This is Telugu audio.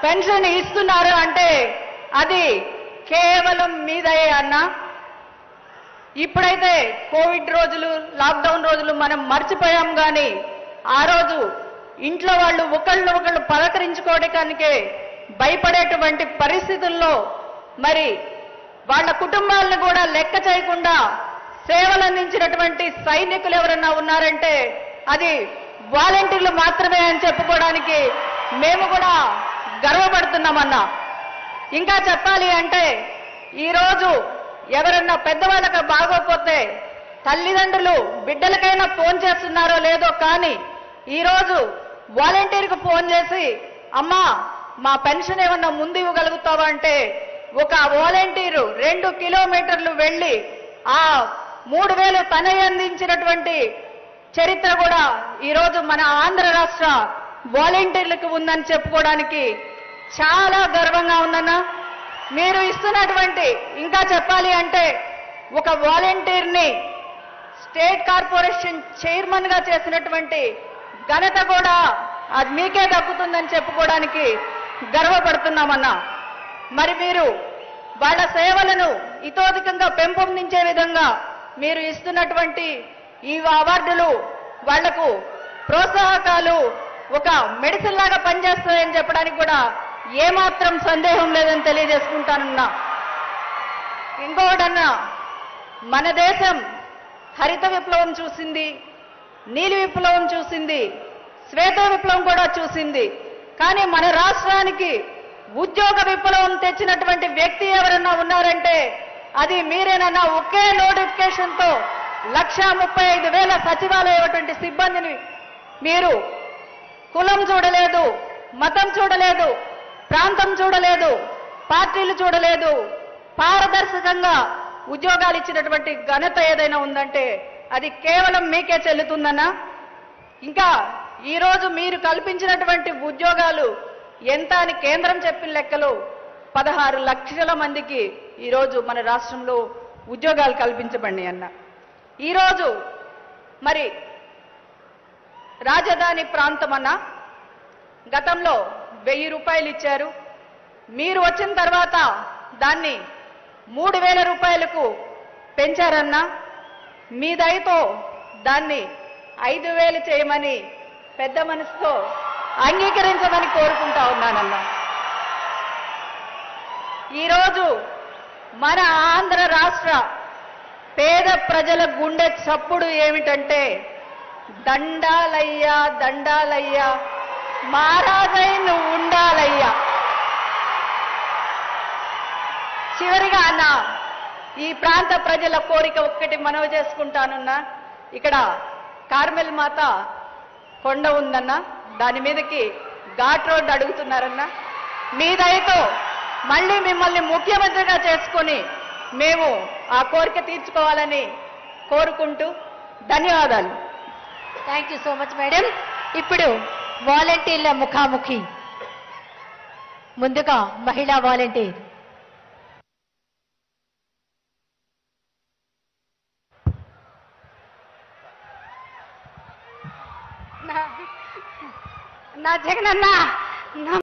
పెన్షన్ ఇస్తున్నారు అంటే అది కేవలం మీదయ్యే అన్న. ఇప్పుడైతే కోవిడ్ రోజులు, లాక్డౌన్ రోజులు మనం మర్చిపోయాం. కానీ ఆ రోజు ఇంట్లో వాళ్ళు ఒకళ్ళు పలకరించుకోవడానికే భయపడేటువంటి పరిస్థితుల్లో మరి వాళ్ళ కుటుంబాలను కూడా లెక్క చేయకుండా సేవలు అందించినటువంటి సైనికులు ఎవరన్నా ఉన్నారంటే అది వాలంటీర్లు మాత్రమే అని చెప్పుకోవడానికి మేము కూడా గర్వపడుతున్నామన్నా. ఇంకా చెప్పాలి అంటే ఈరోజు ఎవరన్నా పెద్దవాళ్ళకి బాగోపోతే తల్లిదండ్రులు బిడ్డలకైనా ఫోన్ చేస్తున్నారో లేదో కానీ ఈరోజు వాలంటీర్కి ఫోన్ చేసి అమ్మా మా పెన్షన్ ఏమన్నా ముందు ఇవ్వగలుగుతావా అంటే ఒక వాలంటీరు 2 కిలోమీటర్లు వెళ్ళి ఆ 3,000 తనే అందించినటువంటి చరిత్ర కూడా ఈరోజు మన ఆంధ్ర రాష్ట్ర వాలంటీర్లకు ఉందని చెప్పుకోవడానికి చాలా గర్వంగా ఉందన్న. మీరు ఇస్తున్నటువంటి ఇంకా చెప్పాలి అంటే ఒక వాలంటీర్ని స్టేట్ కార్పొరేషన్ చైర్మన్ గా చేసినటువంటి ఘనత కూడా అది మీకే దక్కుతుందని చెప్పుకోవడానికి గర్వపడుతున్నామన్నా. మరి మీరు వాళ్ళ సేవలను ఇతోధికంగా పెంపొందించే విధంగా మీరు ఇస్తున్నటువంటి ఈ అవార్డులు వాళ్లకు ప్రోత్సాహకాలు ఒక మెడిసిన్ లాగా పనిచేస్తాయని చెప్పడానికి కూడా ఏమాత్రం సందేహం లేదని తెలియజేసుకుంటానన్నా. ఇంకొకటన్నా, మన దేశం హరిత విప్లవం చూసింది, నీలి విప్లవం చూసింది, శ్వేత విప్లవం కూడా చూసింది. కానీ మన రాష్ట్రానికి ఉద్యోగ విప్లవం తెచ్చినటువంటి వ్యక్తి ఎవరన్నా ఉన్నారంటే అది మీరేనన్నా. ఒకే నోటిఫికేషన్తో 1,35,000 సచివాలయటువంటి సిబ్బందిని మీరు కులం చూడలేదు, మతం చూడలేదు, ప్రాంతం చూడలేదు, పార్టీలు చూడలేదు, పారదర్శకంగా ఉద్యోగాలు ఇచ్చినటువంటి ఘనత ఏదైనా ఉందంటే అది కేవలం మీకే చెల్లుతుందన్నా. ఇంకా ఈరోజు మీరు కల్పించినటువంటి ఉద్యోగాలు ఎంత అని కేంద్రం చెప్పిన లెక్కలు 16 లక్షల మందికి ఈరోజు మన రాష్ట్రంలో ఉద్యోగాలు కల్పించబడినాయి అన్న. ఈరోజు మరి రాజధాని ప్రాంతం అన్న గతంలో 1000 రూపాయలు ఇచ్చారు. మీరు వచ్చిన తర్వాత దాన్ని 3,000 రూపాయలకు పెంచారన్నా. మీ దయతో దాన్ని 5,000 చేయమని పెద్ద మనసుతో అంగీకరించమని కోరుకుంటా ఉన్నానన్నా. ఈరోజు మన ఆంధ్ర రాష్ట్ర పేద ప్రజల గుండె చప్పుడు ఏమిటంటే దండాలయ్యా దండాలయ్యా మహారాజై నువ్వు ఉండాలయ్యా. చివరిగా అన్న ఈ ప్రాంత ప్రజల కోరిక ఒక్కటి మనవి చేసుకుంటానున్నా. ఇక్కడ కార్మెల్ మాత కొండ ఉందన్న, దాని మీదకి ఘాట్ రోడ్డు అడుగుతున్నారన్న. మీ దయతో మళ్ళీ మిమ్మల్ని ముఖ్యమంత్రిగా చేసుకొని మేము ఆ కోరిక తీర్చుకోవాలని కోరుకుంటూ ధన్యవాదాలు. Thank you so much madam. ఇప్పుడు వాలంటీర్ల ముఖాముఖి. ముందుగా మహిళా వాలంటీర్. నా జగనన్న